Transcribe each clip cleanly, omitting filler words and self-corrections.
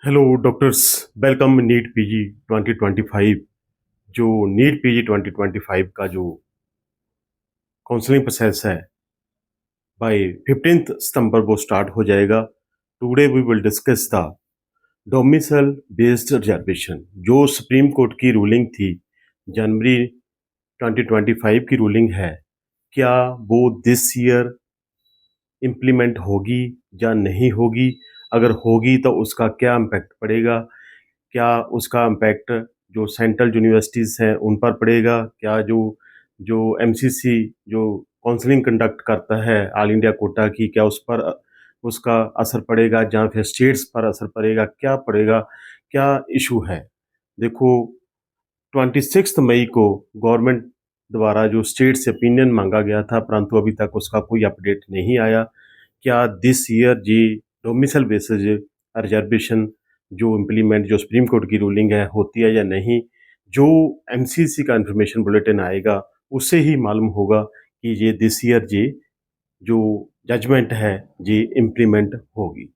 Hello doctors, welcome NEET PG 2025। जो NEET PG 2025 का जो काउंसलिंग प्रोसेस है, बाय 15th सितंबर वो स्टार्ट हो जाएगा। Today we will discuss the domicile based reservation. जो सुप्रीम कोर्ट की रूलिंग थी, जनवरी 2025 की रूलिंग है, क्या वो दिस ईयर इम्प्लीमेंट होगी या नहीं होगी? अगर होगी तो उसका क्या इम्पैक्ट पड़ेगा? क्या उसका इम्पैक्ट जो सेंट्रल यूनिवर्सिटीज़ हैं उन पर पड़ेगा? क्या जो जो एमसीसी जो काउंसलिंग कंडक्ट करता है ऑल इंडिया कोटा की, क्या उस पर उसका असर पड़ेगा, या फिर स्टेट्स पर असर पड़ेगा? क्या पड़ेगा? क्या इशू है? देखो, 26 मई को गवर्नमेंट द्वारा जो स्टेट से ओपिनियन मांगा गया था, परंतु अभी तक उसका कोई अपडेट नहीं आया। क्या दिस ईयर जी डोमिसाइल बेसिस रिजर्वेशन जो इम्प्लीमेंट जो सुप्रीम कोर्ट की रूलिंग है होती है या नहीं? जो एमसीसी का इंफॉर्मेशन बुलेटिन आएगा उससे ही मालूम होगा कि ये दिस ईयर जी जो जजमेंट है ये इम्प्लीमेंट होगी।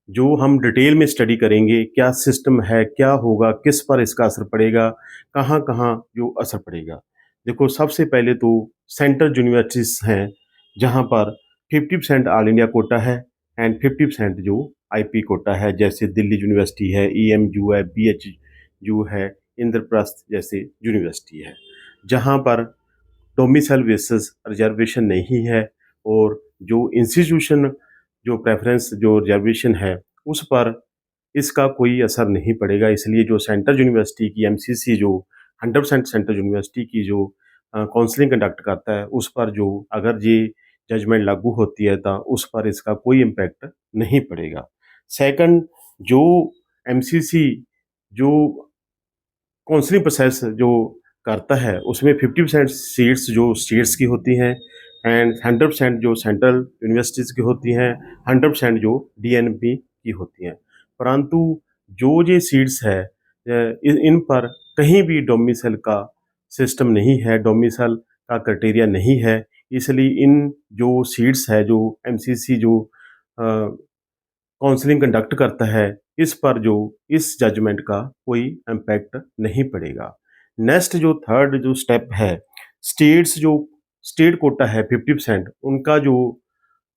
जो हम डिटेल में स्टडी करेंगे, क्या सिस्टम है, क्या होगा, किस पर इसका असर पड़ेगा, कहाँ-कहाँ जो असर पड़ेगा। देखो, सबसे पहले तो सेंट्रल यूनिवर्सिटीज़ हैं, जहाँ पर 50% ऑल इंडिया कोटा है एंड 50% जो आईपी कोटा है, जैसे दिल्ली यूनिवर्सिटी है, ईएमयू है, बीएचयू है, इंद्रप्रस्थ जैसे यूनिवर्सिटी है। जहाँ पर डोमिसाइल बेसिस रिजर्वेशन नहीं है, और जो इंस्टीट्यूशन जो प्रेफरेंस जो रिजर्वेशन है उस पर इसका कोई असर नहीं पड़ेगा। इसलिए जो सेंट्रल यूनिवर्सिटी की एमसीसी जो 100% सेंट्रल यूनिवर्सिटी की जो काउंसलिंग कंडक्ट करता है उस पर जो अगर ये जजमेंट लागू होती है तो उस पर इसका कोई इम्पैक्ट नहीं पड़ेगा। सेकंड, जो एमसीसी जो काउंसलिंग प्रोसेस जो करता है उसमें 50% सीट्स जो स्टेट्स की होती हैं एंड 100% जो सेंट्रल यूनिवर्सिटीज़ की होती हैं, 100% जो डीएनपी की होती हैं। परंतु जो ये सीट्स है, इन पर कहीं भी डोमिसाइल का सिस्टम नहीं है, डोमिसाइल का क्राइटेरिया नहीं है। इसलिए इन जो सीट्स है जो एमसीसी जो काउंसलिंग कंडक्ट करता है, इस पर जो इस जजमेंट का कोई इम्पैक्ट नहीं पड़ेगा। नेक्स्ट जो थर्ड जो स्टेप है, स्टेट्स जो स्टेट कोटा है 50% उनका जो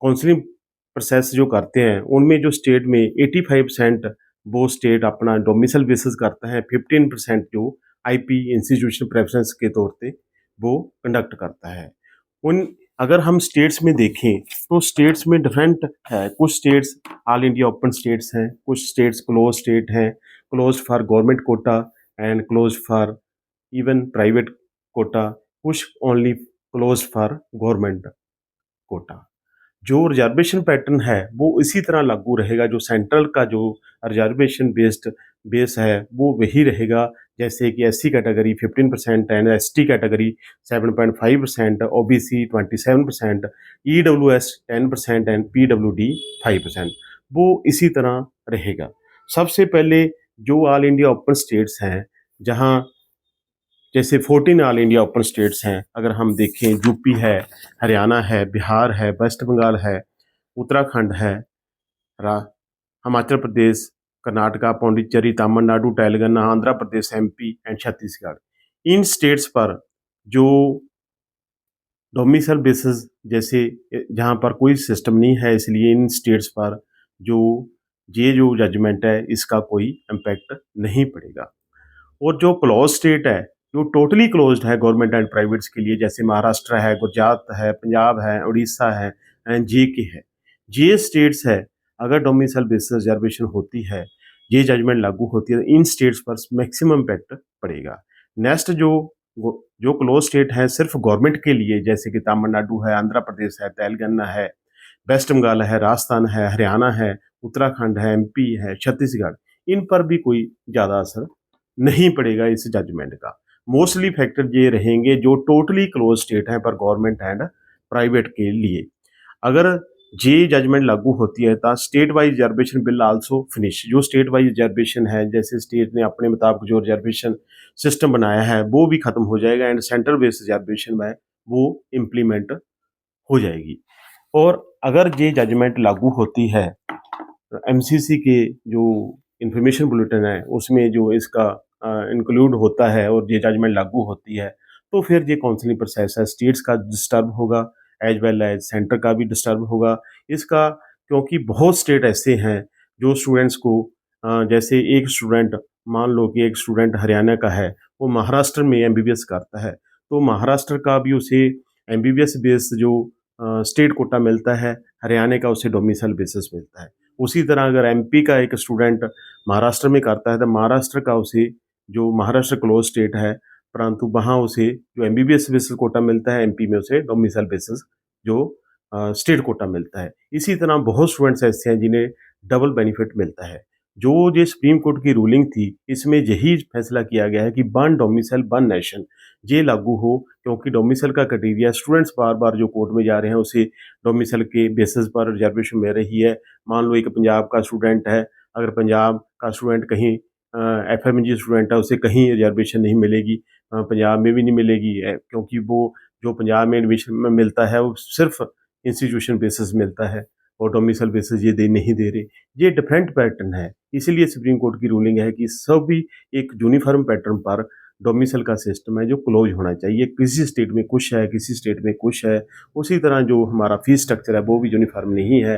काउंसलिंग प्रोसेस जो करते हैं, उनमें जो स्टेट में 85% वो स्टेट अपना डोमिसाइल बेसिस करता है, 15% जो आईपी इंस्टीट्यूशन प्रेफरेंस के तौर पे वो कंडक्ट करता है। उन अगर हम स्टेट्स में देखें तो स्टेट्स में डिफरेंट है। कुछ states all India open states हैं, कुछ स्टेट्स क्लोज स्टेट हैं, close for government quota and close for even private quota, कुछ only close for government quota. जो रिजर्वेशन पैटर्न है वो इसी तरह लागू रहेगा। जो सेंट्रल का जो रिजर्वेशन बेस्ड बेस है वो वही रहेगा, जैसे कि SC category 15% and ST category 7.5%, OBC 27%, EWS 10% and PWD 5%। वो इसी तरह रहेगा। सबसे पहले जो ऑल इंडिया ओपन स्टेट्स हैं, जहाँ जैसे 14 ऑल इंडिया ओपन स्टेट्स हैं, अगर हम देखें यूपी है, हरियाणा है, बिहार है, वेस्ट बंगाल है, उत्तराखंड है, रा हिमाचल प्रदेश, कर्नाटका, पौंडीचेरी, तमिलनाडु, तेलंगाना, आंध्र प्रदेश, एमपी एंड छत्तीसगढ़। इन स्टेट्स पर जो डोमिसाइल बेसिस जैसे जहाँ पर कोई सिस्टम नहीं है, इसलिए इन स्टेट्स पर जो ये जो जजमेंट है इसका कोई इम्पैक्ट नहीं पड़ेगा। और जो क्लोज स्टेट है, जो टोटली क्लोज्ड है गवर्नमेंट एंड प्राइवेट्स के लिए, जैसे महाराष्ट्र है, गुजरात है, पंजाब है, उड़ीसा है एंड जेके है, ये स्टेट्स है, अगर डोमिसाइल बेसिस रिजर्वेशन होती है, ये जजमेंट लागू होती है, इन स्टेट्स पर मैक्सिमम इम्पैक्ट पड़ेगा। नेक्स्ट जो जो क्लोज स्टेट है सिर्फ गवर्नमेंट के लिए, जैसे कि तमिलनाडु है, आंध्र प्रदेश है, तेलंगाना है, वेस्ट बंगाल है, राजस्थान है, हरियाणा है, उत्तराखंड है, एमपी है, छत्तीसगढ़, इन पर भी कोई ज़्यादा असर नहीं पड़ेगा इस जजमेंट का। मोस्टली फैक्टर ये रहेंगे जो टोटली क्लोज स्टेट हैं पर गवर्नमेंट एंड प्राइवेट के लिए। अगर ये जजमेंट लागू होती है तो state wise reservation bill also finish. जो स्टेट वाइज रिजर्वेशन है, जैसे स्टेट ने अपने मुताबिक जो रिजर्वेशन सिस्टम बनाया है वो भी खत्म हो जाएगा एंड सेंट्रल बेस्ड रिजर्वेशन में वो इम्प्लीमेंट हो जाएगी। और अगर ये जजमेंट लागू होती है, एमसीसी के जो इन्फॉर्मेशन बुलेटिन है उसमें जो इसका इंक्लूड होता है और ये जजमेंट लागू होती है, तो फिर ये काउंसलिंग प्रोसेस है स्टेट्स का डिस्टर्ब होगा एज वेल एज सेंटर का भी डिस्टर्ब होगा इसका, क्योंकि बहुत स्टेट ऐसे हैं जो स्टूडेंट्स को जैसे एक स्टूडेंट, मान लो कि एक स्टूडेंट हरियाणा का है, वो महाराष्ट्र में एमबीबीएस करता है, तो महाराष्ट्र का भी उसे एमबीबीएस बेस जो स्टेट कोटा मिलता है, हरियाणा का उसे डोमिसाइल बेसिस मिलता है। उसी तरह अगर एमपी का एक स्टूडेंट महाराष्ट्र में करता है तो महाराष्ट्र का उसे, जो महाराष्ट्र क्लोज स्टेट है, परंतु वहाँ उसे जो एमबीबीएस बेसिस कोटा मिलता है, एमपी में उसे डोमिसाइल बेसिस जो स्टेट कोटा मिलता है। इसी तरह बहुत स्टूडेंट्स ऐसे हैं जिन्हें डबल बेनिफिट मिलता है। जो ये सुप्रीम कोर्ट की रूलिंग थी, इसमें यही फैसला किया गया है कि वन डोमिसाइल वन नेशन ये लागू हो, क्योंकि डोमिसाइल का क्राइटेरिया स्टूडेंट्स बार-बार जो कोर्ट में जा रहे हैं उसे डोमिसाइल के बेसिस पर रिजर्वेशन मिल रही है। मान लो एक पंजाब का स्टूडेंट है, अगर पंजाब का स्टूडेंट कहीं एफएमजी स्टूडेंट है, उसे कहीं रिजर्वेशन नहीं मिलेगी, पंजाब में भी नहीं मिलेगी, क्योंकि वो जो पंजाब में एडमिशन में मिलता है वो सिर्फ इंस्टीट्यूशन बेसिस मिलता है और डोमिसाइल बेसिस ये नहीं दे रहे। ये डिफरेंट पैटर्न है, इसीलिए सुप्रीम कोर्ट की रूलिंग है कि सभी एक यूनिफॉर्म पैटर्न पर डोमिसाइल का सिस्टम है जो क्लोज होना चाहिए। किसी स्टेट में कुछ है, किसी स्टेट में कुछ है। उसी तरह जो हमारा फीस स्ट्रक्चर है वो भी यूनिफॉर्म नहीं है।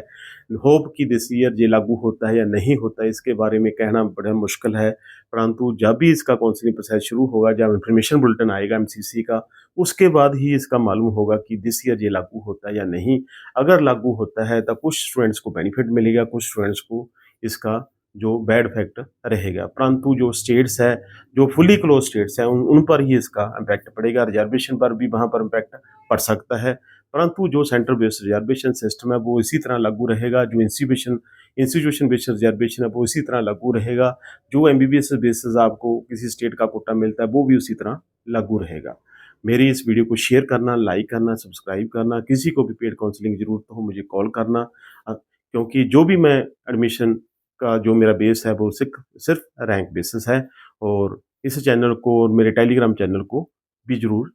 होप कि दिस ईयर ये लागू होता है या नहीं होता है, इसके बारे में कहना बड़ा मुश्किल है, परंतु जब भी इसका काउंसलिंग प्रोसेस शुरू होगा, जब इन्फॉर्मेशन बुलेटिन आएगा एमसीसी का, उसके बाद ही इसका मालूम होगा कि दिस ईयर ये लागू होता है या नहीं। अगर लागू होता है तो कुछ स्टूडेंट्स को बेनिफिट मिलेगा, कुछ स्टूडेंट्स को इसका जो बैड इफेक्ट रहेगा, परंतु जो स्टेट्स है, जो फुली क्लोज स्टेट्स हैं, उन पर ही इसका इम्पैक्ट पड़ेगा। रिजर्वेशन पर भी वहाँ पर इम्पैक्ट पड़ सकता है, परंतु जो सेंटर बेस्ड रिजर्वेशन सिस्टम है वो इसी तरह लागू रहेगा। जो इंस्टीट्यूशन बेस्ड रिजर्वेशन है वो इसी तरह लागू रहेगा। जो एमबीबीएस बेसिस आपको किसी स्टेट का कोटा मिलता है वो भी उसी तरह लागू रहेगा। मेरी इस वीडियो को शेयर करना, लाइक करना, सब्सक्राइब करना, किसी को भी पेड काउंसलिंग की ज़रूरत हो मुझे कॉल करना, क्योंकि जो भी मैं एडमिशन का जो मेरा बेस है वो सिर्फ रैंक बेसिस है। और इस चैनल को और मेरे टेलीग्राम चैनल को भी ज़रूर